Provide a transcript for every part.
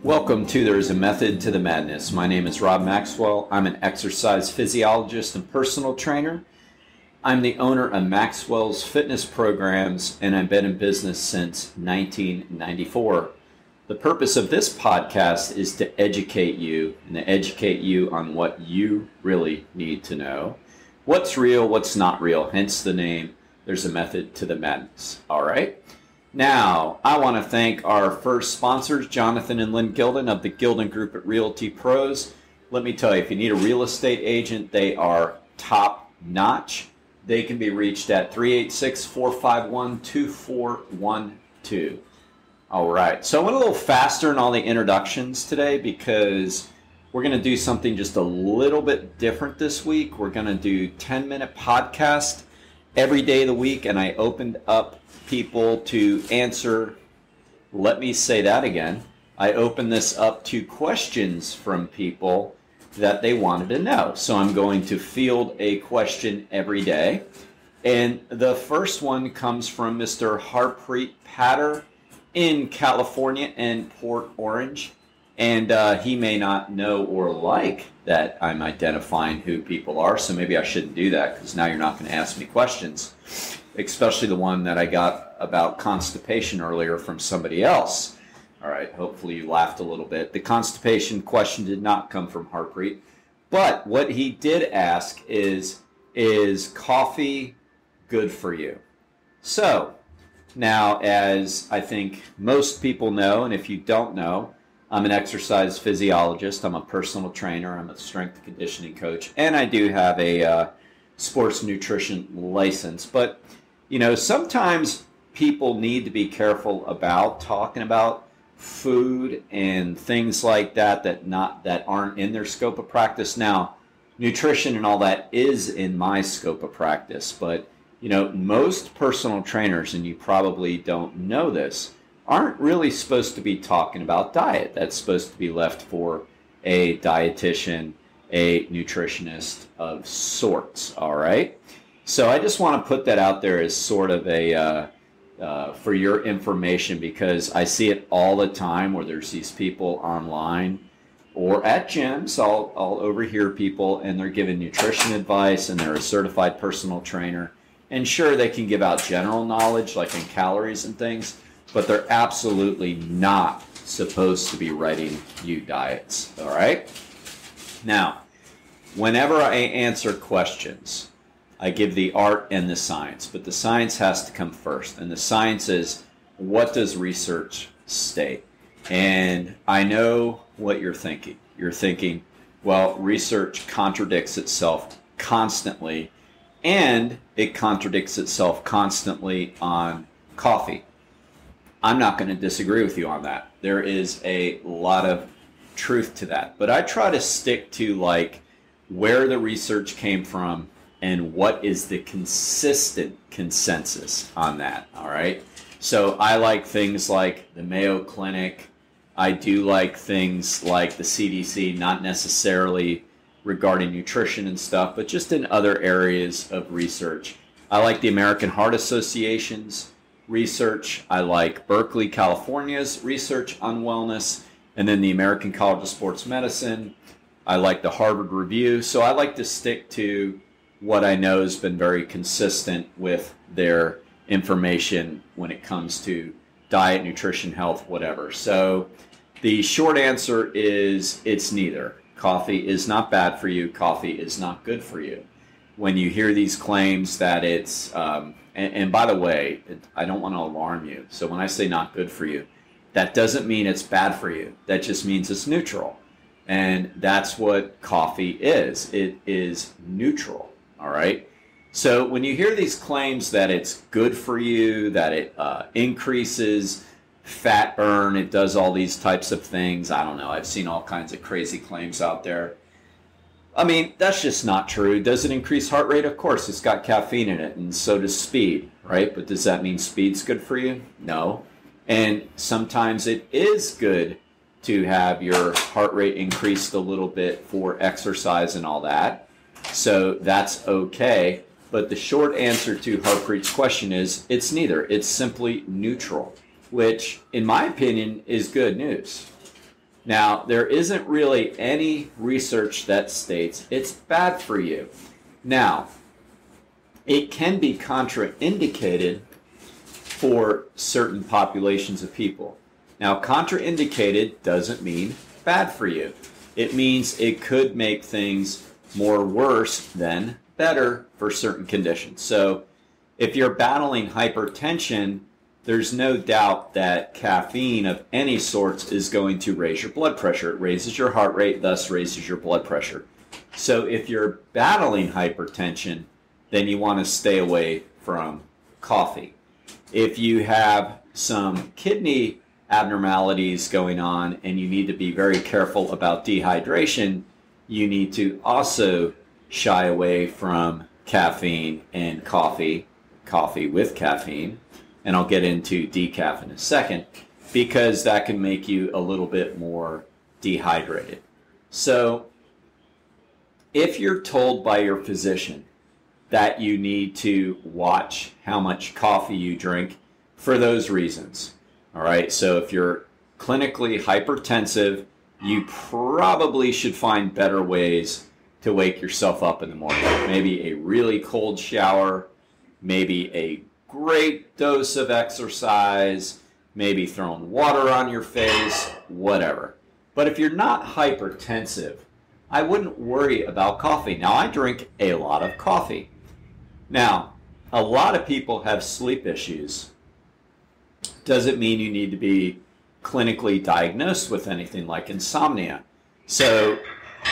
Welcome to There's a Method to the Madness. My name is Rob Maxwell. I'm an exercise physiologist and personal trainer. I'm the owner of Maxwell's Fitness Programs, and I've been in business since 1994. The purpose of this podcast is to educate you on what you really need to know. What's real, what's not real, hence the name, There's a Method to the Madness. All right? Now, I want to thank our first sponsors, Jonathan and Lynn Gilden of the Gilden Group at Realty Pros. Let me tell you, if you need a real estate agent, they are top notch. They can be reached at 386-451-2412. All right, so I went a little faster in all the introductions today because we're going to do something just a little bit different this week. We're going to do 10-minute podcast every day of the week, and I opened up people to answer. Let me say that again. I opened this up to questions from people that they wanted to know. So I'm going to field a question every day. And the first one comes from Mr. Harpreet Patter in California and Port Orange. And he may not know or like that I'm identifying who people are, so maybe I shouldn't do that because now you're not going to ask me questions, especially the one that I got about constipation earlier from somebody else. All right, hopefully you laughed a little bit. The constipation question did not come from Harpreet, but what he did ask is coffee good for you? So, now as I think most people know, and if you don't know, I'm an exercise physiologist, I'm a personal trainer, I'm a strength and conditioning coach, and I do have a sports nutrition license. But, you know, sometimes people need to be careful about talking about food and things like that that aren't in their scope of practice. Now, nutrition and all that is in my scope of practice, but, you know, most personal trainers, and you probably don't know this, aren't really supposed to be talking about diet. That's supposed to be left for a dietitian, a nutritionist of sorts, all right? So I just want to put that out there as sort of a, for your information, because I see it all the time where there's these people online or at gyms. I'll overhear people and they're giving nutrition advice and they're a certified personal trainer. And sure, they can give out general knowledge like in calories and things, but they're absolutely not supposed to be writing you diets, all right? Now, whenever I answer questions, I give the art and the science, but the science has to come first. And the science is, what does research state? And I know what you're thinking. You're thinking, well, research contradicts itself constantly, and it contradicts itself constantly on coffee. I'm not going to disagree with you on that. There is a lot of truth to that. But I try to stick to like where the research came from and what is the consistent consensus on that, all right? So I like things like the Mayo Clinic. I do like things like the CDC, not necessarily regarding nutrition and stuff, but just in other areas of research. I like the American Heart Association's research. I like Berkeley, California's research on wellness, and then the American College of Sports Medicine. I like the Harvard Review. So I like to stick to what I know has been very consistent with their information when it comes to diet, nutrition, health, whatever. So the short answer is it's neither. Coffee is not bad for you. Coffee is not good for you. When you hear these claims that it's, and by the way, I don't want to alarm you. So when I say not good for you, that doesn't mean it's bad for you. That just means it's neutral. And that's what coffee is. It is neutral, all right? So when you hear these claims that it's good for you, that it increases fat burn, it does all these types of things, I don't know. I've seen all kinds of crazy claims out there. I mean, that's just not true. Does it increase heart rate? Of course, it's got caffeine in it, and so does speed, right? But does that mean speed's good for you? No. And sometimes it is good to have your heart rate increased a little bit for exercise and all that. So that's okay. But the short answer to Harpreet's question is it's neither. It's simply neutral, which, in my opinion, is good news. Now, there isn't really any research that states it's bad for you. Now, it can be contraindicated for certain populations of people. Now, contraindicated doesn't mean bad for you. It means it could make things more worse than better for certain conditions. So if you're battling hypertension, there's no doubt that caffeine of any sorts is going to raise your blood pressure. It raises your heart rate, thus raises your blood pressure. So if you're battling hypertension, then you want to stay away from coffee. If you have some kidney abnormalities going on and you need to be very careful about dehydration, you need to also shy away from caffeine and coffee with caffeine, and I'll get into decaf in a second, because that can make you a little bit more dehydrated. So if you're told by your physician that you need to watch how much coffee you drink for those reasons, all right, so if you're clinically hypertensive, you probably should find better ways to wake yourself up in the morning. Maybe a really cold shower, maybe a great dose of exercise, maybe throwing water on your face, whatever. But if you're not hypertensive, I wouldn't worry about coffee. Now, I drink a lot of coffee. Now, a lot of people have sleep issues. Doesn't mean you need to be clinically diagnosed with anything like insomnia. So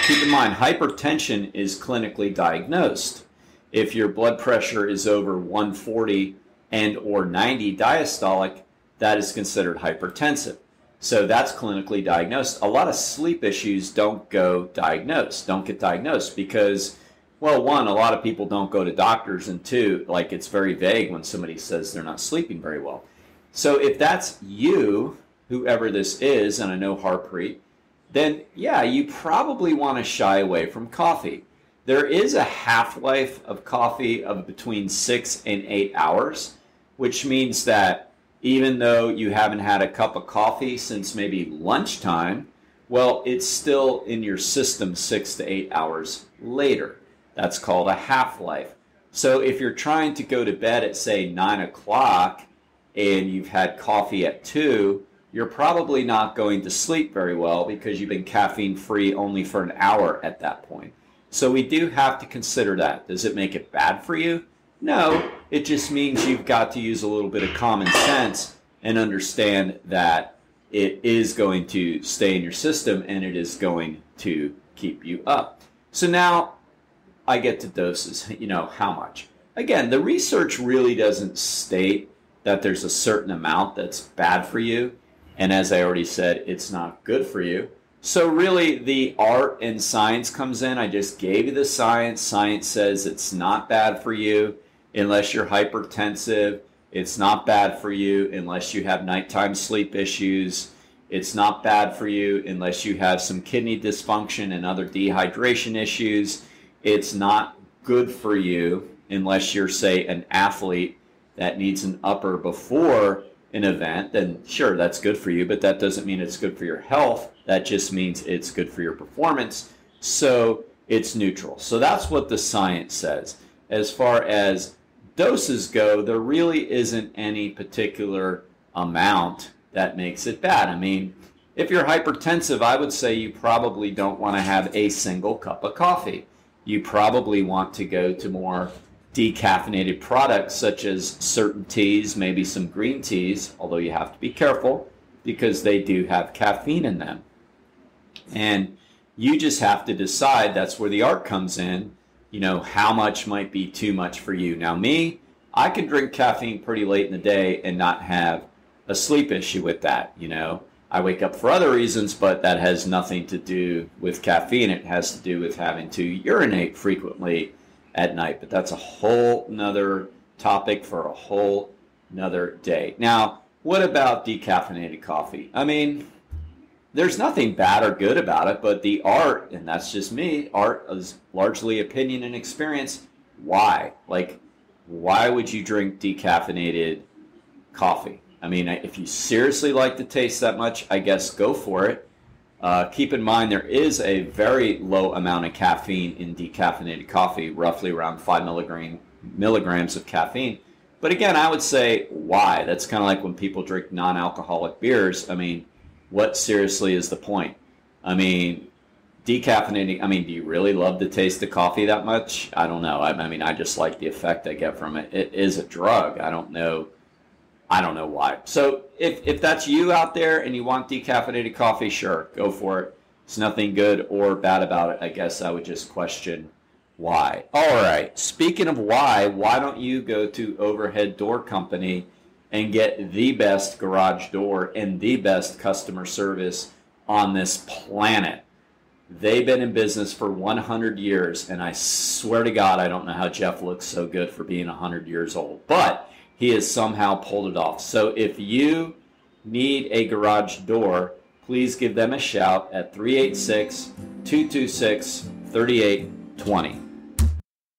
keep in mind, hypertension is clinically diagnosed. If your blood pressure is over 140 and or 90 diastolic, that is considered hypertensive. So that's clinically diagnosed. A lot of sleep issues don't get diagnosed because, well, one, a lot of people don't go to doctors, and two, like, it's very vague when somebody says they're not sleeping very well. So if that's you, whoever this is, and I know Harpreet, then yeah, you probably want to shy away from coffee. There is a half-life of coffee of between 6 and 8 hours, which means that even though you haven't had a cup of coffee since maybe lunchtime, well, it's still in your system 6 to 8 hours later. That's called a half-life. So if you're trying to go to bed at, say, 9 o'clock and you've had coffee at 2, you're probably not going to sleep very well because you've been caffeine-free only for an hour at that point. So we do have to consider that. Does it make it bad for you? No, it just means you've got to use a little bit of common sense and understand that it is going to stay in your system and it is going to keep you up. So now I get to doses, how much. Again, the research really doesn't state that there's a certain amount that's bad for you. And as I already said, it's not good for you. So really the art and science comes in. I just gave you the science. Science says it's not bad for you unless you're hypertensive. It's not bad for you unless you have nighttime sleep issues. It's not bad for you unless you have some kidney dysfunction and other dehydration issues. It's not good for you unless you're, say, an athlete that needs an upper before an event. Then sure, that's good for you, but that doesn't mean it's good for your health. That just means it's good for your performance. So it's neutral. So that's what the science says. As far as doses go, there really isn't any particular amount that makes it bad. I mean, if you're hypertensive, I would say you probably don't want to have a single cup of coffee. You probably want to go to more decaffeinated products such as certain teas, maybe some green teas, although you have to be careful because they do have caffeine in them. And you just have to decide, that's where the art comes in, how much might be too much for you. Now me, I can drink caffeine pretty late in the day and not have a sleep issue with that. I wake up for other reasons, but that has nothing to do with caffeine. It has to do with having to urinate frequently at night. But that's a whole nother topic for a whole nother day. Now, what about decaffeinated coffee? I mean, there's nothing bad or good about it, but the art, and that's just me, art is largely opinion and experience. Why? Why would you drink decaffeinated coffee? I mean, if you seriously like the taste that much, I guess go for it. Keep in mind there is a very low amount of caffeine in decaffeinated coffee, roughly around 5 milligrams of caffeine. But again, I would say, why? That's kind of like when people drink non-alcoholic beers. I mean, what seriously is the point? I mean, decaffeinating, I mean, do you really love the taste of coffee that much? I don't know. I mean, I just like the effect I get from it. It is a drug. I don't know why. So if that's you out there and you want decaffeinated coffee, sure, go for it. It's nothing good or bad about it. I guess I would just question why. All right, speaking of why don't you go to Overhead Door Company and get the best garage door and the best customer service on this planet? They've been in business for 100 years, and I swear to God, I don't know how Jeff looks so good for being 100 years old, but he has somehow pulled it off. So if you need a garage door, please give them a shout at 386-226-3820.